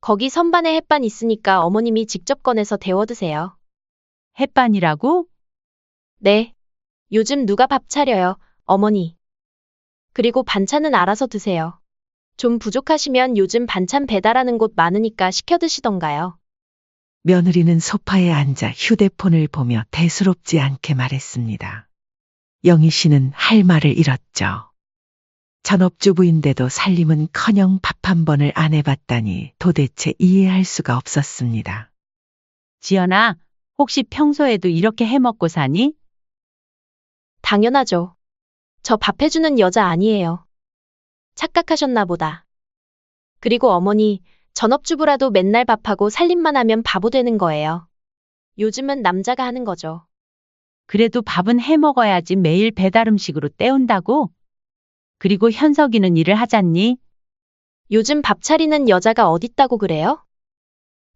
거기 선반에 햇반 있으니까 어머님이 직접 꺼내서 데워 드세요. 햇반이라고? 네. 요즘 누가 밥 차려요, 어머니. 그리고 반찬은 알아서 드세요. 좀 부족하시면 요즘 반찬 배달하는 곳 많으니까 시켜 드시던가요. 며느리는 소파에 앉아 휴대폰을 보며 대수롭지 않게 말했습니다. 영희 씨는 할 말을 잃었죠. 전업주부인데도 살림은커녕 밥 한 번을 안 해봤다니 도대체 이해할 수가 없었습니다. 지연아, 혹시 평소에도 이렇게 해 먹고 사니? 당연하죠. 저 밥 해주는 여자 아니에요. 착각하셨나 보다. 그리고 어머니, 전업주부라도 맨날 밥하고 살림만 하면 바보 되는 거예요. 요즘은 남자가 하는 거죠. 그래도 밥은 해 먹어야지 매일 배달 음식으로 때운다고? 그리고 현석이는 일을 하잖니? 요즘 밥 차리는 여자가 어딨다고 그래요?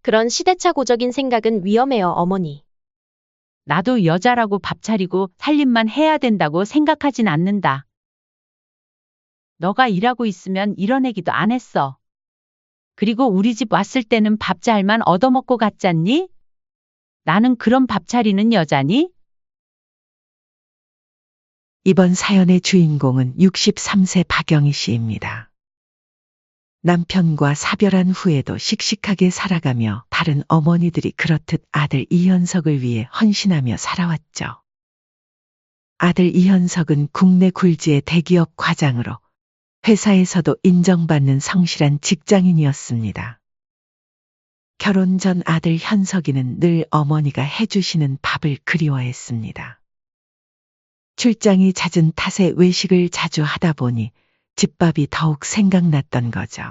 그런 시대착오적인 생각은 위험해요, 어머니. 나도 여자라고 밥 차리고 살림만 해야 된다고 생각하진 않는다. 너가 일하고 있으면 이런 얘기도 안 했어. 그리고 우리 집 왔을 때는 밥 잘만 얻어먹고 갔잖니? 나는 그런 밥 차리는 여자니? 이번 사연의 주인공은 63세 박영희 씨입니다. 남편과 사별한 후에도 씩씩하게 살아가며 다른 어머니들이 그렇듯 아들 이현석을 위해 헌신하며 살아왔죠. 아들 이현석은 국내 굴지의 대기업 과장으로 회사에서도 인정받는 성실한 직장인이었습니다. 결혼 전 아들 현석이는 늘 어머니가 해주시는 밥을 그리워했습니다. 출장이 잦은 탓에 외식을 자주 하다 보니 집밥이 더욱 생각났던 거죠.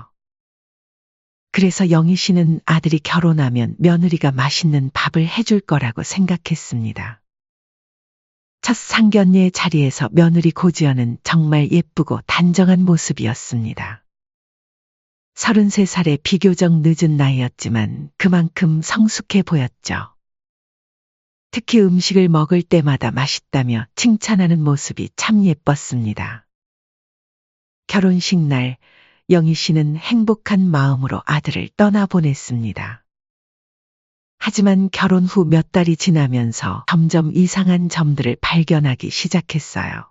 그래서 영희 씨는 아들이 결혼하면 며느리가 맛있는 밥을 해줄 거라고 생각했습니다. 첫 상견례 자리에서 며느리 고지연은 정말 예쁘고 단정한 모습이었습니다. 33살의 비교적 늦은 나이였지만 그만큼 성숙해 보였죠. 특히 음식을 먹을 때마다 맛있다며 칭찬하는 모습이 참 예뻤습니다. 결혼식 날 영희 씨는 행복한 마음으로 아들을 떠나보냈습니다. 하지만 결혼 후 몇 달이 지나면서 점점 이상한 점들을 발견하기 시작했어요.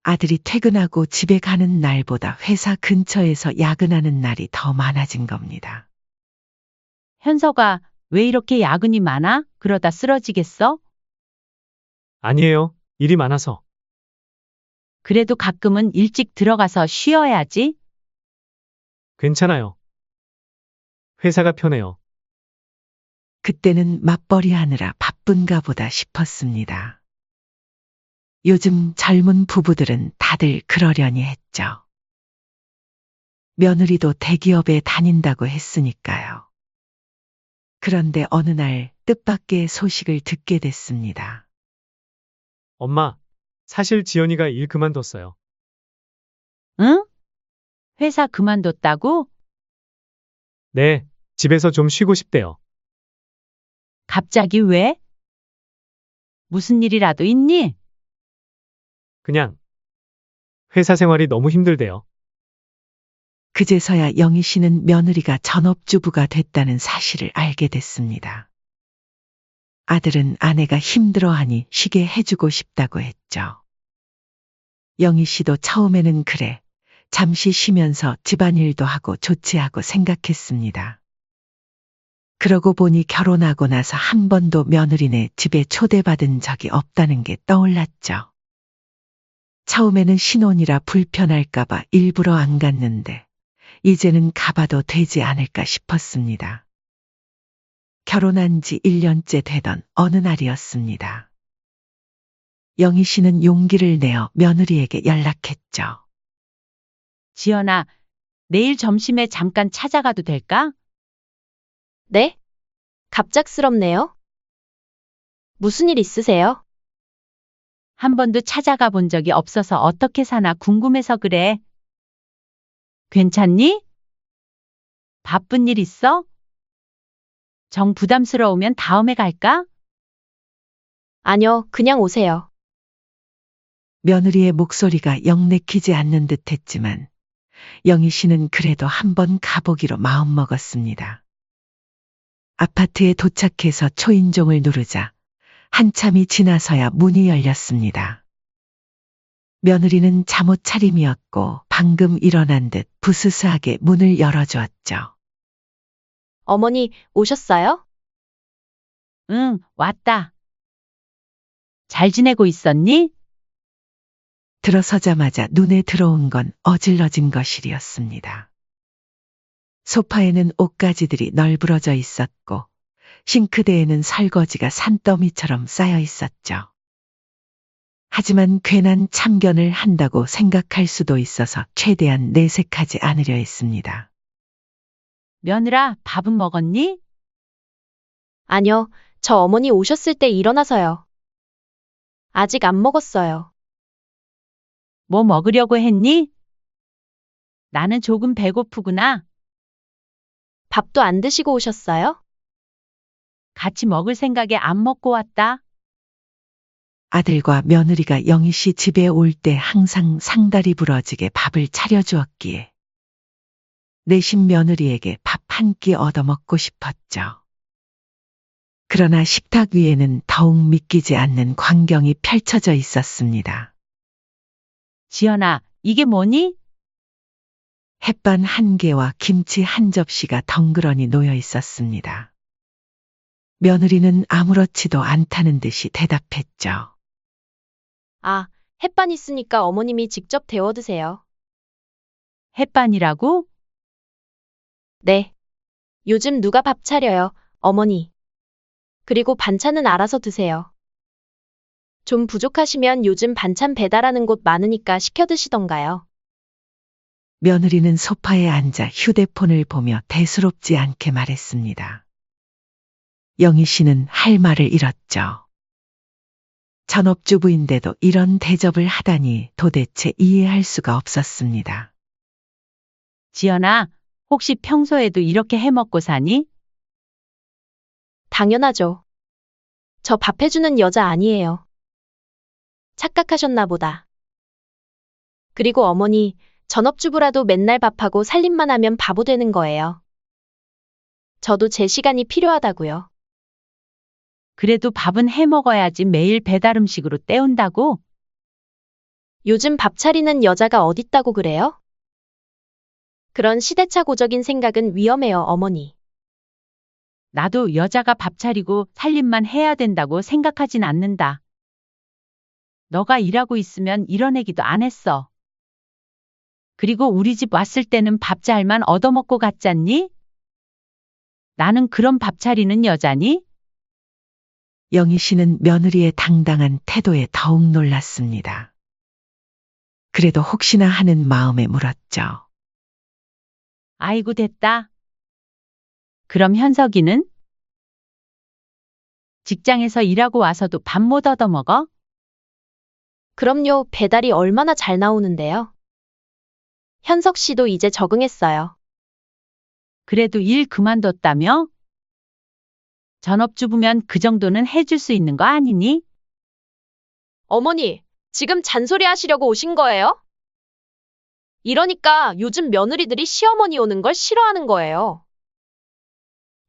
아들이 퇴근하고 집에 가는 날보다 회사 근처에서 야근하는 날이 더 많아진 겁니다. 현석아, 왜 이렇게 야근이 많아? 그러다 쓰러지겠어? 아니에요. 일이 많아서. 그래도 가끔은 일찍 들어가서 쉬어야지. 괜찮아요. 회사가 편해요. 그때는 맞벌이 하느라 바쁜가 보다 싶었습니다. 요즘 젊은 부부들은 다들 그러려니 했죠. 며느리도 대기업에 다닌다고 했으니까요. 그런데 어느 날 뜻밖의 소식을 듣게 됐습니다. 엄마, 사실 지연이가 일 그만뒀어요. 응? 회사 그만뒀다고? 네, 집에서 좀 쉬고 싶대요. 갑자기 왜? 무슨 일이라도 있니? 그냥 회사 생활이 너무 힘들대요. 그제서야 영희 씨는 며느리가 전업주부가 됐다는 사실을 알게 됐습니다. 아들은 아내가 힘들어하니 쉬게 해주고 싶다고 했죠. 영희 씨도 처음에는 그래, 잠시 쉬면서 집안일도 하고 좋지 하고 생각했습니다. 그러고 보니 결혼하고 나서 한 번도 며느리네 집에 초대받은 적이 없다는 게 떠올랐죠. 처음에는 신혼이라 불편할까봐 일부러 안 갔는데 이제는 가봐도 되지 않을까 싶었습니다. 결혼한 지 1년째 되던 어느 날이었습니다. 영희 씨는 용기를 내어 며느리에게 연락했죠. 지연아, 내일 점심에 잠깐 찾아가도 될까? 네? 갑작스럽네요. 무슨 일 있으세요? 한 번도 찾아가 본 적이 없어서 어떻게 사나 궁금해서 그래. 괜찮니? 바쁜 일 있어? 정 부담스러우면 다음에 갈까? 아니요, 그냥 오세요. 며느리의 목소리가 영 내키지 않는 듯 했지만 영희 씨는 그래도 한번 가보기로 마음먹었습니다. 아파트에 도착해서 초인종을 누르자 한참이 지나서야 문이 열렸습니다. 며느리는 잠옷 차림이었고 방금 일어난 듯 부스스하게 문을 열어주었죠. 어머니, 오셨어요? 응, 왔다. 잘 지내고 있었니? 들어서자마자 눈에 들어온 건 어질러진 거실이었습니다. 소파에는 옷가지들이 널브러져 있었고 싱크대에는 설거지가 산더미처럼 쌓여 있었죠. 하지만 괜한 참견을 한다고 생각할 수도 있어서 최대한 내색하지 않으려 했습니다. 며느라, 밥은 먹었니? 아니요, 저 어머니 오셨을 때 일어나서요. 아직 안 먹었어요. 뭐 먹으려고 했니? 나는 조금 배고프구나. 밥도 안 드시고 오셨어요? 같이 먹을 생각에 안 먹고 왔다. 아들과 며느리가 영희 씨 집에 올 때 항상 상다리 부러지게 밥을 차려주었기에 내신 며느리에게 밥 한 끼 얻어먹고 싶었죠. 그러나 식탁 위에는 더욱 믿기지 않는 광경이 펼쳐져 있었습니다. 지연아, 이게 뭐니? 햇반 한 개와 김치 한 접시가 덩그러니 놓여 있었습니다. 며느리는 아무렇지도 않다는 듯이 대답했죠. 아, 햇반 있으니까 어머님이 직접 데워 드세요. 햇반이라고? 네. 요즘 누가 밥 차려요, 어머니. 그리고 반찬은 알아서 드세요. 좀 부족하시면 요즘 반찬 배달하는 곳 많으니까 시켜 드시던가요. 며느리는 소파에 앉아 휴대폰을 보며 대수롭지 않게 말했습니다. 영희 씨는 할 말을 잃었죠. 전업주부인데도 이런 대접을 하다니 도대체 이해할 수가 없었습니다. 지연아, 혹시 평소에도 이렇게 해 먹고 사니? 당연하죠. 저 밥 해주는 여자 아니에요. 착각하셨나 보다. 그리고 어머니, 전업주부라도 맨날 밥하고 살림만 하면 바보 되는 거예요. 저도 제 시간이 필요하다고요. 그래도 밥은 해 먹어야지 매일 배달 음식으로 때운다고? 요즘 밥 차리는 여자가 어딨다고 그래요? 그런 시대착오적인 생각은 위험해요, 어머니. 나도 여자가 밥 차리고 살림만 해야 된다고 생각하진 않는다. 너가 일하고 있으면 이런 얘기도 안 했어. 그리고 우리 집 왔을 때는 밥 잘만 얻어먹고 갔잖니? 나는 그런 밥 차리는 여자니? 영희 씨는 며느리의 당당한 태도에 더욱 놀랐습니다. 그래도 혹시나 하는 마음에 물었죠. 아이고 됐다. 그럼 현석이는? 직장에서 일하고 와서도 밥 못 얻어먹어? 그럼요, 배달이 얼마나 잘 나오는데요. 현석 씨도 이제 적응했어요. 그래도 일 그만뒀다며? 전업주부면 그 정도는 해줄 수 있는 거 아니니? 어머니, 지금 잔소리 하시려고 오신 거예요? 이러니까 요즘 며느리들이 시어머니 오는 걸 싫어하는 거예요.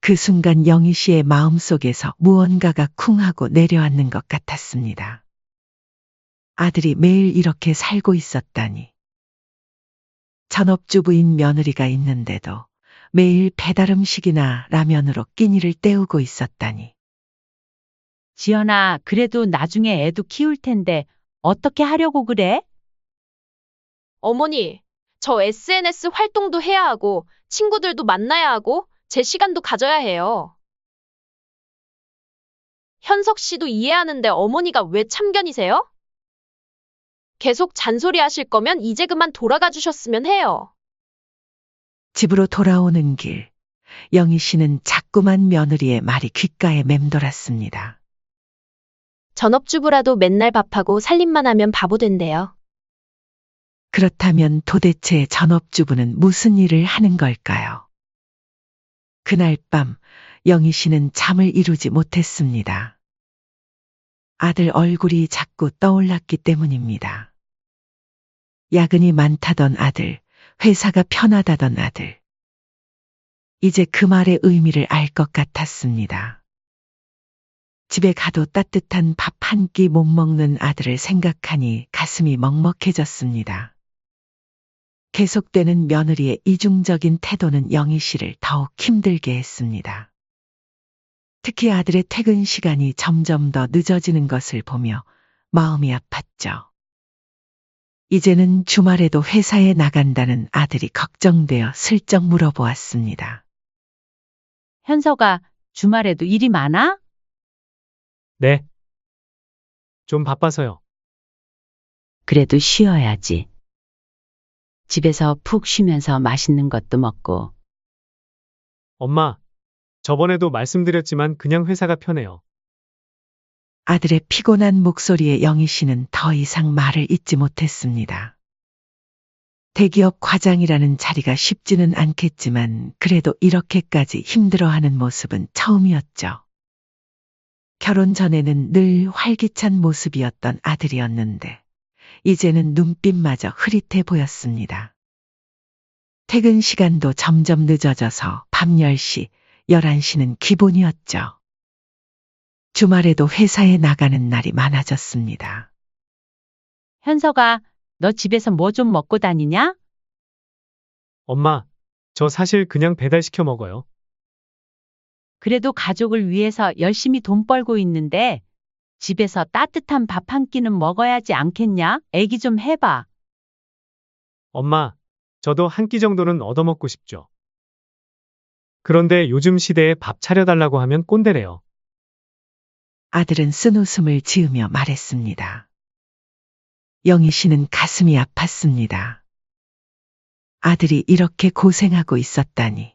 그 순간 영희 씨의 마음속에서 무언가가 쿵하고 내려앉는 것 같았습니다. 아들이 매일 이렇게 살고 있었다니. 전업주부인 며느리가 있는데도 매일 배달 음식이나 라면으로 끼니를 때우고 있었다니. 지연아, 그래도 나중에 애도 키울 텐데 어떻게 하려고 그래? 어머니, 저 SNS 활동도 해야 하고, 친구들도 만나야 하고, 제 시간도 가져야 해요. 현석 씨도 이해하는데 어머니가 왜 참견이세요? 계속 잔소리 하실 거면 이제 그만 돌아가 주셨으면 해요. 집으로 돌아오는 길, 영희 씨는 자꾸만 며느리의 말이 귓가에 맴돌았습니다. 전업주부라도 맨날 밥하고 살림만 하면 바보 된대요. 그렇다면 도대체 전업주부는 무슨 일을 하는 걸까요? 그날 밤 영희 씨는 잠을 이루지 못했습니다. 아들 얼굴이 자꾸 떠올랐기 때문입니다. 야근이 많다던 아들, 회사가 편하다던 아들. 이제 그 말의 의미를 알 것 같았습니다. 집에 가도 따뜻한 밥 한 끼 못 먹는 아들을 생각하니 가슴이 먹먹해졌습니다. 계속되는 며느리의 이중적인 태도는 영희 씨를 더욱 힘들게 했습니다. 특히 아들의 퇴근 시간이 점점 더 늦어지는 것을 보며 마음이 아팠죠. 이제는 주말에도 회사에 나간다는 아들이 걱정되어 슬쩍 물어보았습니다. 현서가 주말에도 일이 많아? 네. 좀 바빠서요. 그래도 쉬어야지. 집에서 푹 쉬면서 맛있는 것도 먹고. 엄마, 저번에도 말씀드렸지만 그냥 회사가 편해요. 아들의 피곤한 목소리에 영희 씨는 더 이상 말을 잇지 못했습니다. 대기업 과장이라는 자리가 쉽지는 않겠지만 그래도 이렇게까지 힘들어하는 모습은 처음이었죠. 결혼 전에는 늘 활기찬 모습이었던 아들이었는데 이제는 눈빛마저 흐릿해 보였습니다. 퇴근 시간도 점점 늦어져서 밤 10시, 11시는 기본이었죠. 주말에도 회사에 나가는 날이 많아졌습니다. 현서가 너 집에서 뭐 좀 먹고 다니냐? 엄마, 저 사실 그냥 배달시켜 먹어요. 그래도 가족을 위해서 열심히 돈 벌고 있는데 집에서 따뜻한 밥 한 끼는 먹어야지 않겠냐? 애기 좀 해봐. 엄마, 저도 한 끼 정도는 얻어먹고 싶죠. 그런데 요즘 시대에 밥 차려달라고 하면 꼰대래요. 아들은 쓴웃음을 지으며 말했습니다. 영희 씨는 가슴이 아팠습니다. 아들이 이렇게 고생하고 있었다니.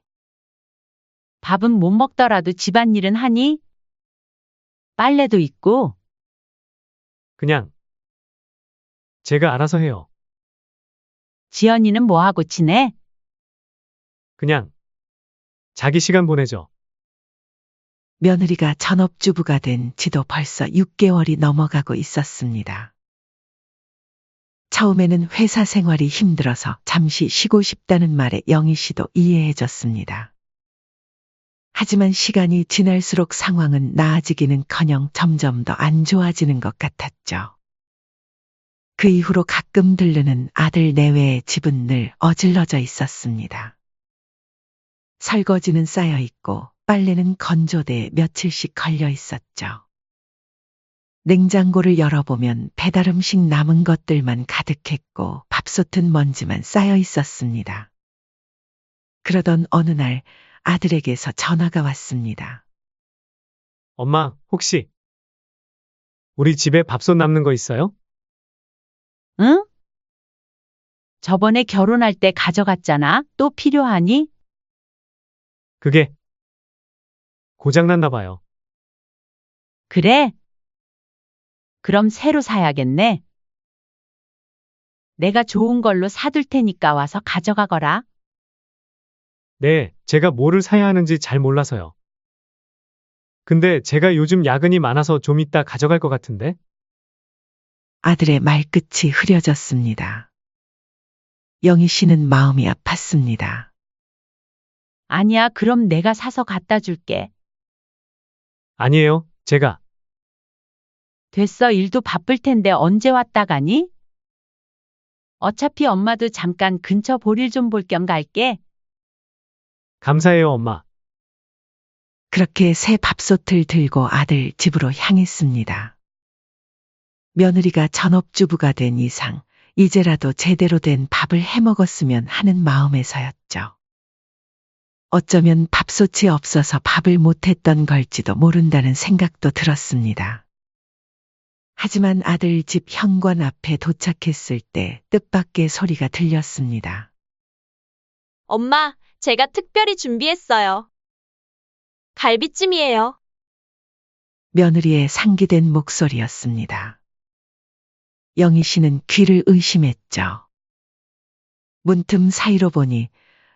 밥은 못 먹더라도 집안일은 하니? 빨래도 있고. 그냥 제가 알아서 해요. 지연이는 뭐하고 지내? 그냥 자기 시간 보내죠. 며느리가 전업주부가 된 지도 벌써 6개월이 넘어가고 있었습니다. 처음에는 회사 생활이 힘들어서 잠시 쉬고 싶다는 말에 영희 씨도 이해해줬습니다. 하지만 시간이 지날수록 상황은 나아지기는커녕 점점 더 안 좋아지는 것 같았죠. 그 이후로 가끔 들르는 아들 내외의 집은 늘 어질러져 있었습니다. 설거지는 쌓여 있고 빨래는 건조대에 며칠씩 걸려 있었죠. 냉장고를 열어보면 배달음식 남은 것들만 가득했고 밥솥은 먼지만 쌓여 있었습니다. 그러던 어느 날 아들에게서 전화가 왔습니다. 엄마, 혹시 우리 집에 밥솥 남는 거 있어요? 응? 저번에 결혼할 때 가져갔잖아. 또 필요하니? 그게 고장났나 봐요. 그래? 그럼 새로 사야겠네. 내가 좋은 걸로 사둘 테니까 와서 가져가거라. 네, 제가 뭐를 사야 하는지 잘 몰라서요. 근데 제가 요즘 야근이 많아서 좀 이따 가져갈 것 같은데? 아들의 말끝이 흐려졌습니다. 영희 씨는 마음이 아팠습니다. 아니야, 그럼 내가 사서 갖다 줄게. 아니에요, 제가. 됐어, 일도 바쁠 텐데 언제 왔다 가니? 어차피 엄마도 잠깐 근처 볼일 좀 볼 겸 갈게. 감사해요, 엄마. 그렇게 새 밥솥을 들고 아들 집으로 향했습니다. 며느리가 전업주부가 된 이상 이제라도 제대로 된 밥을 해먹었으면 하는 마음에서였죠. 어쩌면 밥솥이 없어서 밥을 못했던 걸지도 모른다는 생각도 들었습니다. 하지만 아들 집 현관 앞에 도착했을 때 뜻밖의 소리가 들렸습니다. 엄마, 제가 특별히 준비했어요. 갈비찜이에요. 며느리의 상기된 목소리였습니다. 영희 씨는 귀를 의심했죠. 문틈 사이로 보니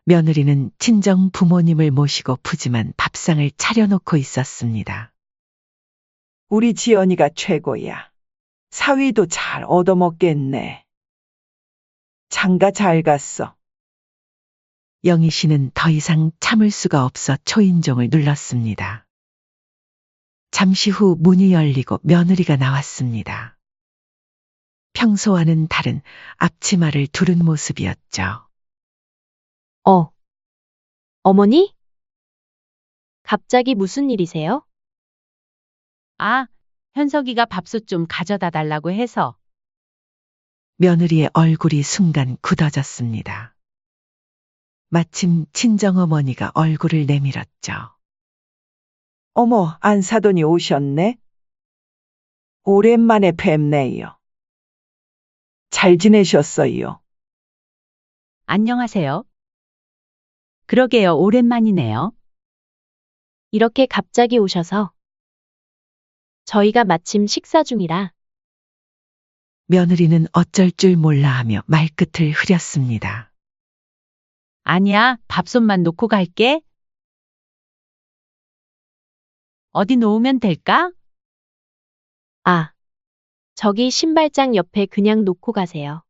며느리는 친정 부모님을 모시고 푸짐한 밥상을 차려놓고 있었습니다. 우리 지연이가 최고야. 사위도 잘 얻어먹겠네. 장가 잘 갔어. 영희 씨는 더 이상 참을 수가 없어 초인종을 눌렀습니다. 잠시 후 문이 열리고 며느리가 나왔습니다. 평소와는 다른 앞치마를 두른 모습이었죠. 어머니? 갑자기 무슨 일이세요? 아, 현석이가 밥솥 좀 가져다 달라고 해서. 며느리의 얼굴이 순간 굳어졌습니다. 마침 친정어머니가 얼굴을 내밀었죠. 어머, 안사돈이 오셨네? 오랜만에 뵙네요. 잘 지내셨어요? 안녕하세요. 그러게요, 오랜만이네요. 이렇게 갑자기 오셔서. 저희가 마침 식사 중이라. 며느리는 어쩔 줄 몰라 하며 말끝을 흐렸습니다. 아니야, 밥솥만 놓고 갈게. 어디 놓으면 될까? 아, 저기 신발장 옆에 그냥 놓고 가세요.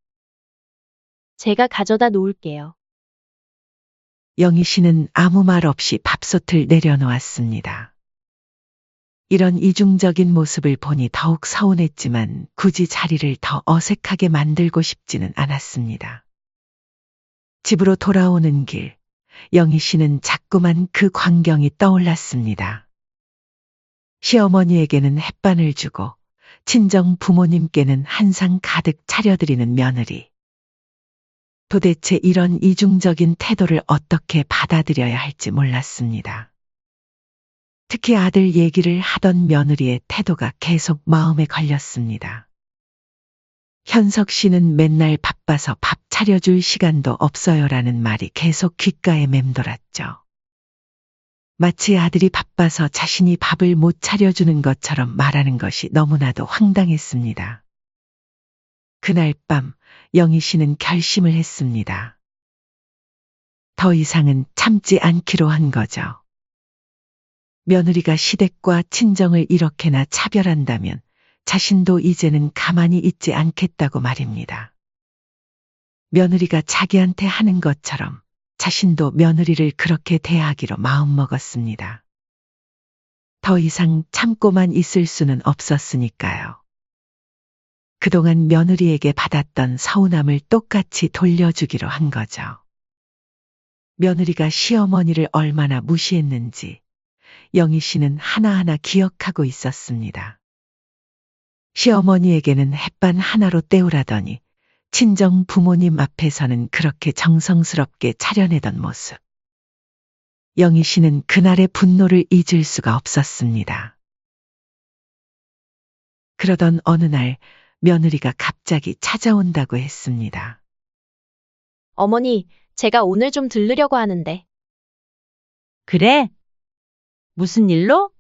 제가 가져다 놓을게요. 영희 씨는 아무 말 없이 밥솥을 내려놓았습니다. 이런 이중적인 모습을 보니 더욱 서운했지만 굳이 자리를 더 어색하게 만들고 싶지는 않았습니다. 집으로 돌아오는 길, 영희 씨는 자꾸만 그 광경이 떠올랐습니다. 시어머니에게는 햇반을 주고 친정 부모님께는 한상 가득 차려드리는 며느리. 도대체 이런 이중적인 태도를 어떻게 받아들여야 할지 몰랐습니다. 특히 아들 얘기를 하던 며느리의 태도가 계속 마음에 걸렸습니다. 현석 씨는 맨날 바빠서 밥 차려줄 시간도 없어요라는 말이 계속 귓가에 맴돌았죠. 마치 아들이 바빠서 자신이 밥을 못 차려주는 것처럼 말하는 것이 너무나도 황당했습니다. 그날 밤 영희 씨는 결심을 했습니다. 더 이상은 참지 않기로 한 거죠. 며느리가 시댁과 친정을 이렇게나 차별한다면 자신도 이제는 가만히 있지 않겠다고 말입니다. 며느리가 자기한테 하는 것처럼 자신도 며느리를 그렇게 대하기로 마음먹었습니다. 더 이상 참고만 있을 수는 없었으니까요. 그동안 며느리에게 받았던 서운함을 똑같이 돌려주기로 한 거죠. 며느리가 시어머니를 얼마나 무시했는지 영희 씨는 하나하나 기억하고 있었습니다. 시어머니에게는 햇반 하나로 때우라더니 친정 부모님 앞에서는 그렇게 정성스럽게 차려내던 모습. 영희 씨는 그날의 분노를 잊을 수가 없었습니다. 그러던 어느 날 며느리가 갑자기 찾아온다고 했습니다. 어머니, 제가 오늘 좀 들르려고 하는데. 그래? 무슨 일로?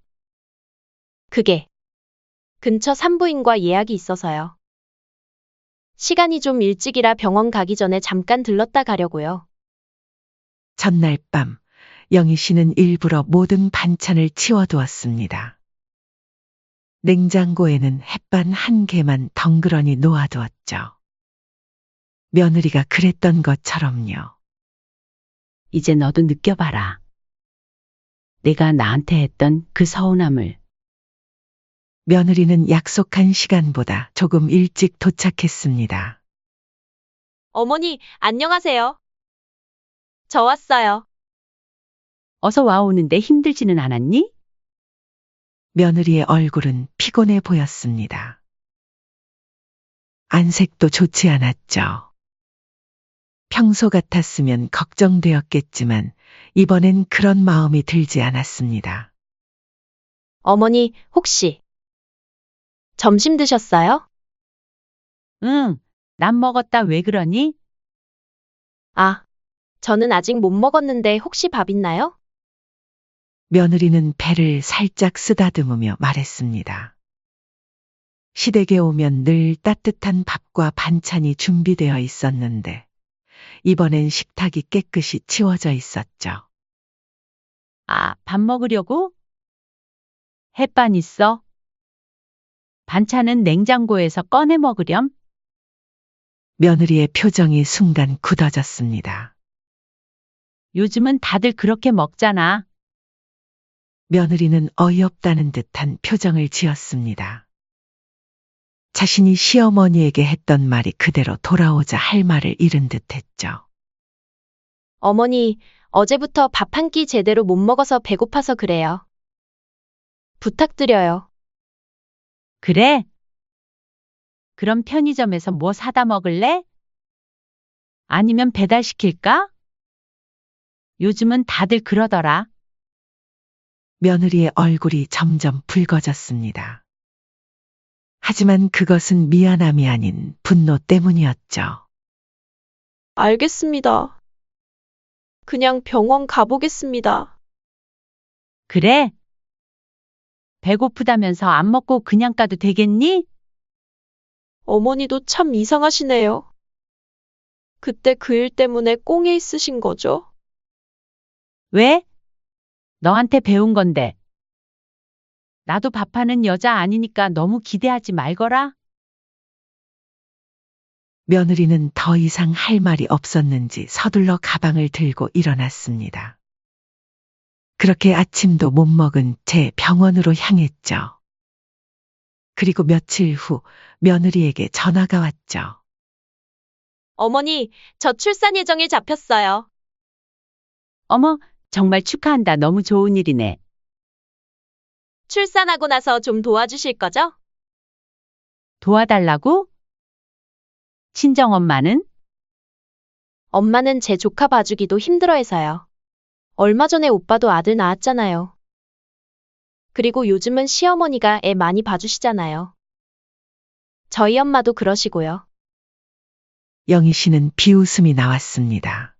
그게 근처 산부인과 예약이 있어서요. 시간이 좀 일찍이라 병원 가기 전에 잠깐 들렀다 가려고요. 전날 밤 영희 씨는 일부러 모든 반찬을 치워두었습니다. 냉장고에는 햇반 한 개만 덩그러니 놓아두었죠. 며느리가 그랬던 것처럼요. 이제 너도 느껴봐라. 내가 나한테 했던 그 서운함을. 며느리는 약속한 시간보다 조금 일찍 도착했습니다. 어머니, 안녕하세요. 저 왔어요. 어서 와 오는데 힘들지는 않았니? 며느리의 얼굴은 피곤해 보였습니다. 안색도 좋지 않았죠. 평소 같았으면 걱정되었겠지만 이번엔 그런 마음이 들지 않았습니다. 어머니, 혹시 점심 드셨어요? 응, 난 먹었다. 왜 그러니? 아, 저는 아직 못 먹었는데 혹시 밥 있나요? 며느리는 배를 살짝 쓰다듬으며 말했습니다. 시댁에 오면 늘 따뜻한 밥과 반찬이 준비되어 있었는데 이번엔 식탁이 깨끗이 치워져 있었죠. 아, 밥 먹으려고? 햇반 있어? 반찬은 냉장고에서 꺼내 먹으렴? 며느리의 표정이 순간 굳어졌습니다. 요즘은 다들 그렇게 먹잖아. 며느리는 어이없다는 듯한 표정을 지었습니다. 자신이 시어머니에게 했던 말이 그대로 돌아오자 할 말을 잃은 듯했죠. 어머니, 어제부터 밥 한 끼 제대로 못 먹어서 배고파서 그래요. 부탁드려요. 그래? 그럼 편의점에서 뭐 사다 먹을래? 아니면 배달시킬까? 요즘은 다들 그러더라. 며느리의 얼굴이 점점 붉어졌습니다. 하지만 그것은 미안함이 아닌 분노 때문이었죠. 알겠습니다. 그냥 병원 가보겠습니다. 그래? 배고프다면서 안 먹고 그냥 가도 되겠니? 어머니도 참 이상하시네요. 그때 그 일 때문에 꽁에 있으신 거죠? 왜? 너한테 배운 건데. 나도 밥하는 여자 아니니까 너무 기대하지 말거라. 며느리는 더 이상 할 말이 없었는지 서둘러 가방을 들고 일어났습니다. 그렇게 아침도 못 먹은 채 병원으로 향했죠. 그리고 며칠 후 며느리에게 전화가 왔죠. 어머니, 저 출산 예정일 잡혔어요. 어머, 정말 축하한다. 너무 좋은 일이네. 출산하고 나서 좀 도와주실 거죠? 도와달라고? 친정엄마는? 엄마는 제 조카 봐주기도 힘들어해서요. 얼마 전에 오빠도 아들 낳았잖아요. 그리고 요즘은 시어머니가 애 많이 봐주시잖아요. 저희 엄마도 그러시고요. 영희 씨는 비웃음이 나왔습니다.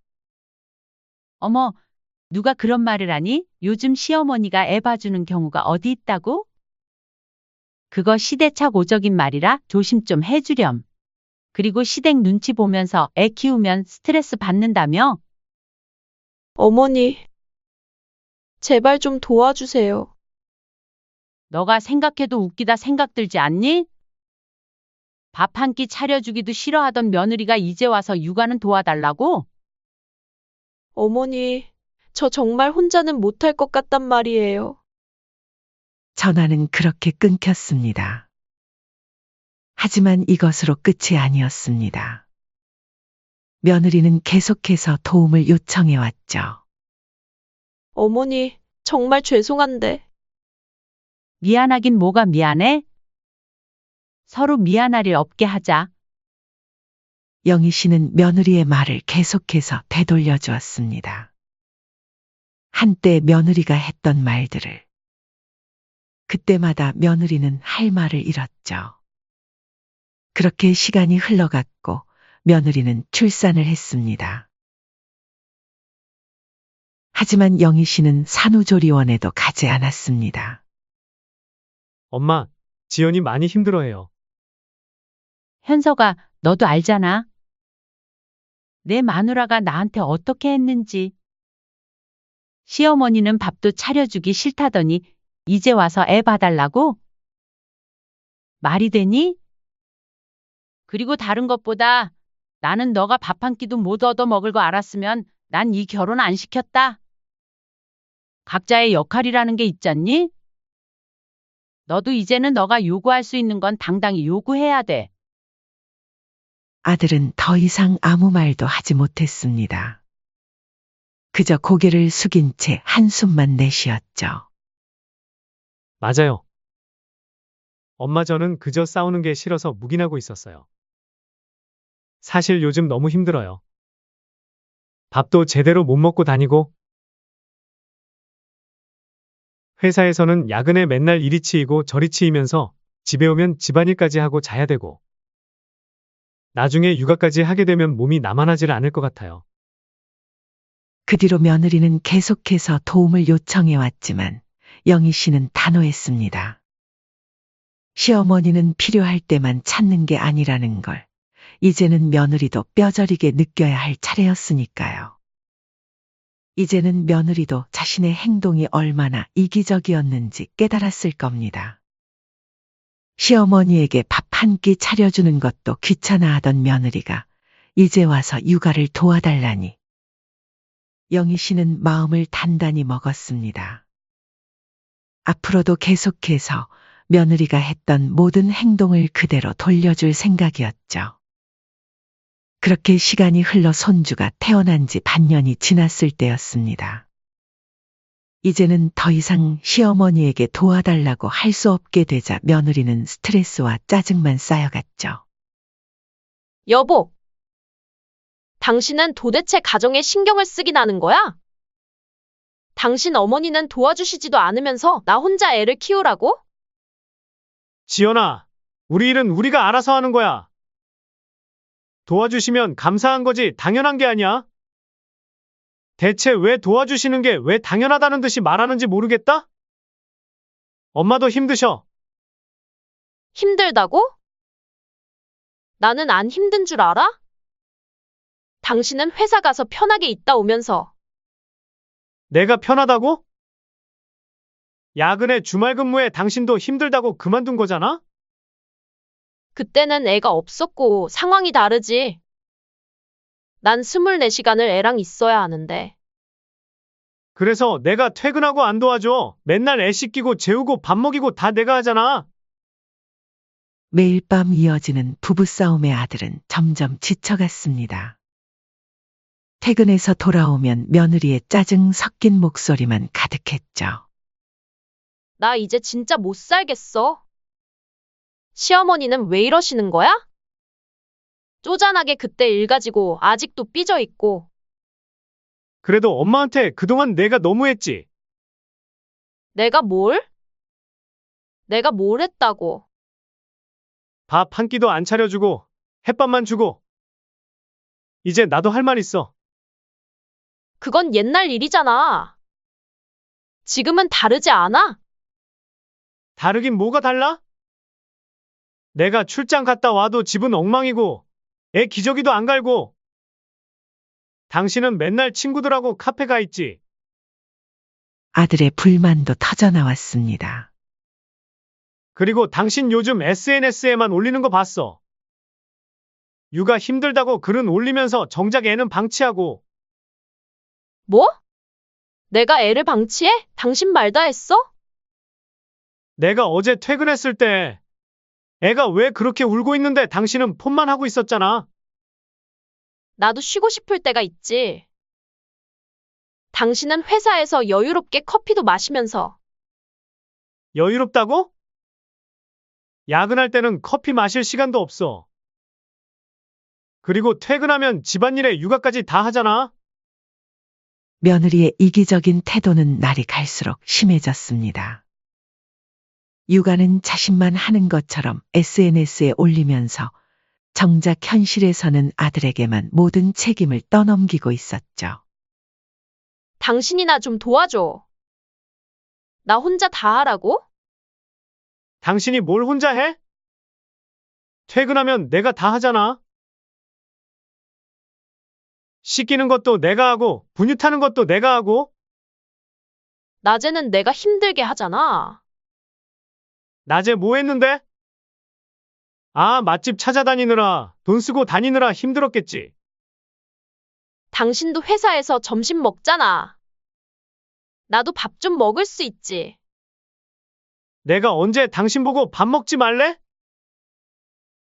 어머, 누가 그런 말을 하니? 요즘 시어머니가 애 봐주는 경우가 어디 있다고? 그거 시대착 오적인 말이라 조심 좀 해주렴. 그리고 시댁 눈치 보면서 애 키우면 스트레스 받는다며? 어머니, 제발 좀 도와주세요. 너가 생각해도 웃기다 생각 들지 않니? 밥 한 끼 차려주기도 싫어하던 며느리가 이제 와서 육아는 도와달라고? 어머니, 저 정말 혼자는 못할 것 같단 말이에요. 전화는 그렇게 끊겼습니다. 하지만 이것으로 끝이 아니었습니다. 며느리는 계속해서 도움을 요청해 왔죠. 어머니, 정말 죄송한데. 미안하긴 뭐가 미안해? 서로 미안할 일 없게 하자. 영희 씨는 며느리의 말을 계속해서 되돌려 주었습니다. 한때 며느리가 했던 말들을. 그때마다 며느리는 할 말을 잃었죠. 그렇게 시간이 흘러갔고 며느리는 출산을 했습니다. 하지만 영희 씨는 산후조리원에도 가지 않았습니다. 엄마, 지연이 많이 힘들어해요. 현서가 너도 알잖아. 내 마누라가 나한테 어떻게 했는지. 시어머니는 밥도 차려주기 싫다더니 이제 와서 애 봐달라고? 말이 되니? 그리고 다른 것보다 나는 너가 밥 한 끼도 못 얻어 먹을 거 알았으면 난 이 결혼 안 시켰다. 각자의 역할이라는 게 있잖니? 너도 이제는 너가 요구할 수 있는 건 당당히 요구해야 돼. 아들은 더 이상 아무 말도 하지 못했습니다. 그저 고개를 숙인 채 한숨만 내쉬었죠. 맞아요. 엄마 저는 그저 싸우는 게 싫어서 묵인하고 있었어요. 사실 요즘 너무 힘들어요. 밥도 제대로 못 먹고 다니고, 회사에서는 야근에 맨날 이리 치이고 저리 치이면서 집에 오면 집안일까지 하고 자야 되고, 나중에 육아까지 하게 되면 몸이 나만하질 않을 것 같아요. 그 뒤로 며느리는 계속해서 도움을 요청해 왔지만 영희 씨는 단호했습니다. 시어머니는 필요할 때만 찾는 게 아니라는 걸 이제는 며느리도 뼈저리게 느껴야 할 차례였으니까요. 이제는 며느리도 자신의 행동이 얼마나 이기적이었는지 깨달았을 겁니다. 시어머니에게 밥 한 끼 차려주는 것도 귀찮아하던 며느리가 이제 와서 육아를 도와달라니 영희 씨는 마음을 단단히 먹었습니다. 앞으로도 계속해서 며느리가 했던 모든 행동을 그대로 돌려줄 생각이었죠. 그렇게 시간이 흘러 손주가 태어난 지 반년이 지났을 때였습니다. 이제는 더 이상 시어머니에게 도와달라고 할 수 없게 되자 며느리는 스트레스와 짜증만 쌓여갔죠. 여보, 당신은 도대체 가정에 신경을 쓰긴 하는 거야? 당신 어머니는 도와주시지도 않으면서 나 혼자 애를 키우라고? 지연아, 우리 일은 우리가 알아서 하는 거야. 도와주시면 감사한 거지 당연한 게 아니야. 대체 왜 도와주시는 게 왜 당연하다는 듯이 말하는지 모르겠다? 엄마도 힘드셔. 힘들다고? 나는 안 힘든 줄 알아? 당신은 회사 가서 편하게 있다 오면서 내가 편하다고? 야근에 주말 근무에 당신도 힘들다고 그만둔 거잖아? 그때는 애가 없었고 상황이 다르지. 난 24시간을 애랑 있어야 하는데. 그래서 내가 퇴근하고 안 도와줘. 맨날 애 씻기고 재우고 밥 먹이고 다 내가 하잖아. 매일 밤 이어지는 부부싸움의 아들은 점점 지쳐갔습니다. 퇴근해서 돌아오면 며느리의 짜증 섞인 목소리만 가득했죠. 나 이제 진짜 못 살겠어. 시어머니는 왜 이러시는 거야? 쪼잔하게 그때 일 가지고 아직도 삐져 있고. 그래도 엄마한테 그동안 내가 너무했지. 내가 뭘? 내가 뭘 했다고. 밥 한 끼도 안 차려주고 햇밥만 주고. 이제 나도 할 말 있어. 그건 옛날 일이잖아. 지금은 다르지 않아? 다르긴 뭐가 달라? 내가 출장 갔다 와도 집은 엉망이고 애 기저귀도 안 갈고. 당신은 맨날 친구들하고 카페 가 있지. 아들의 불만도 터져나왔습니다. 그리고 당신 요즘 SNS에만 올리는 거 봤어. 육아 힘들다고 글은 올리면서 정작 애는 방치하고. 뭐? 내가 애를 방치해? 당신 말 다 했어? 내가 어제 퇴근했을 때 애가 왜 그렇게 울고 있는데 당신은 폰만 하고 있었잖아. 나도 쉬고 싶을 때가 있지. 당신은 회사에서 여유롭게 커피도 마시면서. 여유롭다고? 야근할 때는 커피 마실 시간도 없어. 그리고 퇴근하면 집안일에 육아까지 다 하잖아. 며느리의 이기적인 태도는 날이 갈수록 심해졌습니다. 육아는 자신만 하는 것처럼 SNS에 올리면서 정작 현실에서는 아들에게만 모든 책임을 떠넘기고 있었죠. 당신이나 좀 도와줘. 나 혼자 다 하라고? 당신이 뭘 혼자 해? 퇴근하면 내가 다 하잖아. 씻기는 것도 내가 하고, 분유 타는 것도 내가 하고. 낮에는 내가 힘들게 하잖아. 낮에 뭐 했는데? 아, 맛집 찾아다니느라, 돈 쓰고 다니느라 힘들었겠지. 당신도 회사에서 점심 먹잖아. 나도 밥 좀 먹을 수 있지. 내가 언제 당신 보고 밥 먹지 말래?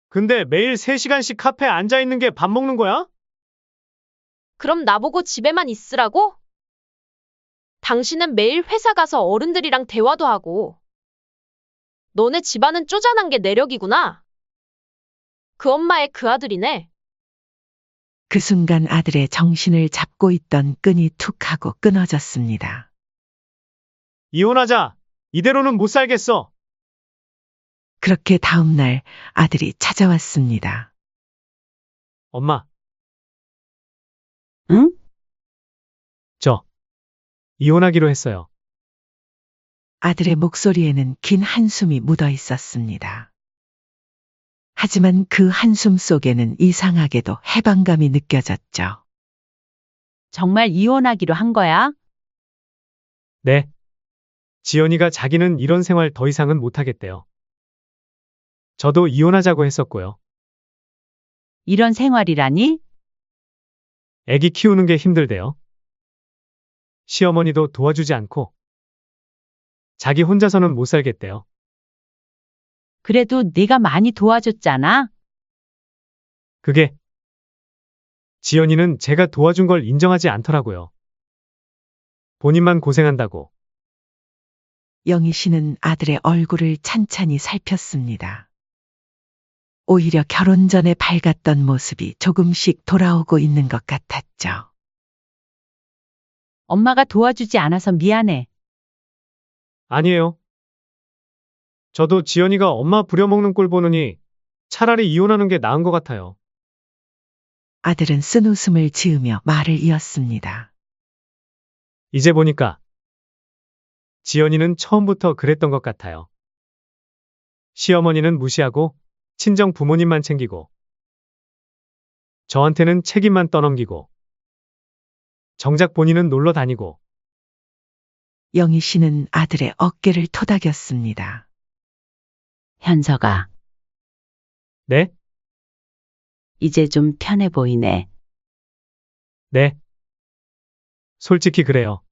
근데 매일 3시간씩 카페에 앉아 있는 게 밥 먹는 거야? 그럼 나보고 집에만 있으라고? 당신은 매일 회사 가서 어른들이랑 대화도 하고. 너네 집안은 쪼잔한 게 내력이구나. 그 엄마의 그 아들이네. 그 순간 아들의 정신을 잡고 있던 끈이 툭 하고 끊어졌습니다. 이혼하자. 이대로는 못 살겠어. 그렇게 다음 날 아들이 찾아왔습니다. 엄마, 응? 저 이혼하기로 했어요. 아들의 목소리에는 긴 한숨이 묻어 있었습니다. 하지만 그 한숨 속에는 이상하게도 해방감이 느껴졌죠. 정말 이혼하기로 한 거야? 네. 지연이가 자기는 이런 생활 더 이상은 못하겠대요. 저도 이혼하자고 했었고요. 이런 생활이라니? 애기 키우는 게 힘들대요. 시어머니도 도와주지 않고 자기 혼자서는 못 살겠대요. 그래도 네가 많이 도와줬잖아. 그게 지연이는 제가 도와준 걸 인정하지 않더라고요. 본인만 고생한다고. 영희 씨는 아들의 얼굴을 찬찬히 살폈습니다. 오히려 결혼 전에 밝았던 모습이 조금씩 돌아오고 있는 것 같았죠. 엄마가 도와주지 않아서 미안해. 아니에요. 저도 지연이가 엄마 부려먹는 꼴 보느니 차라리 이혼하는 게 나은 것 같아요. 아들은 쓴웃음을 지으며 말을 이었습니다. 이제 보니까 지연이는 처음부터 그랬던 것 같아요. 시어머니는 무시하고 친정 부모님만 챙기고 저한테는 책임만 떠넘기고 정작 본인은 놀러 다니고. 영희 씨는 아들의 어깨를 토닥였습니다. 현서가 네? 이제 좀 편해 보이네. 네. 솔직히 그래요.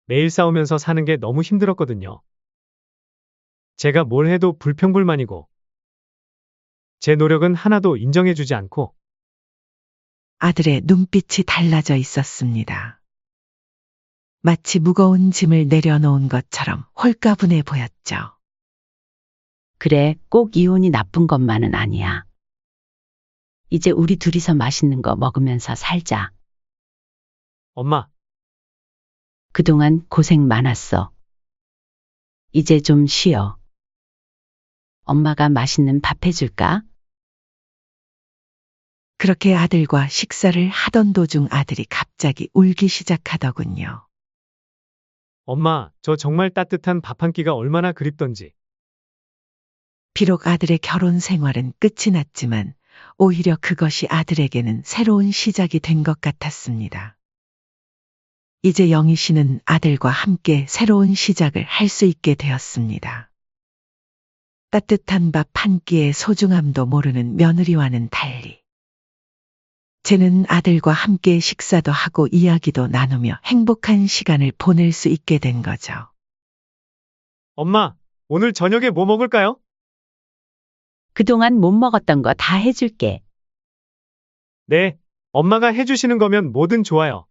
매일 싸우면서 사는 게 너무 힘들었거든요. 제가 뭘 해도 불평불만이고 제 노력은 하나도 인정해주지 않고. 아들의 눈빛이 달라져 있었습니다. 마치 무거운 짐을 내려놓은 것처럼 홀가분해 보였죠. 그래, 꼭 이혼이 나쁜 것만은 아니야. 이제 우리 둘이서 맛있는 거 먹으면서 살자. 엄마, 그동안 고생 많았어. 이제 좀 쉬어. 엄마가 맛있는 밥 해줄까? 그렇게 아들과 식사를 하던 도중 아들이 갑자기 울기 시작하더군요. 엄마, 저 정말 따뜻한 밥 한 끼가 얼마나 그립던지. 비록 아들의 결혼 생활은 끝이 났지만 오히려 그것이 아들에게는 새로운 시작이 된 것 같았습니다. 이제 영희 씨는 아들과 함께 새로운 시작을 할 수 있게 되었습니다. 따뜻한 밥 한 끼의 소중함도 모르는 며느리와는 달리 쟤는 아들과 함께 식사도 하고 이야기도 나누며 행복한 시간을 보낼 수 있게 된 거죠. 엄마, 오늘 저녁에 뭐 먹을까요? 그동안 못 먹었던 거 다 해줄게. 네, 엄마가 해주시는 거면 뭐든 좋아요.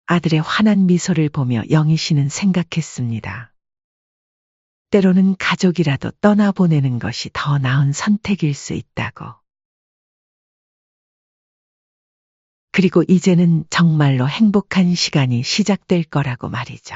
아들의 환한 미소를 보며 영희 씨는 생각했습니다. 때로는 가족이라도 떠나보내는 것이 더 나은 선택일 수 있다고. 그리고 이제는 정말로 행복한 시간이 시작될 거라고 말이죠.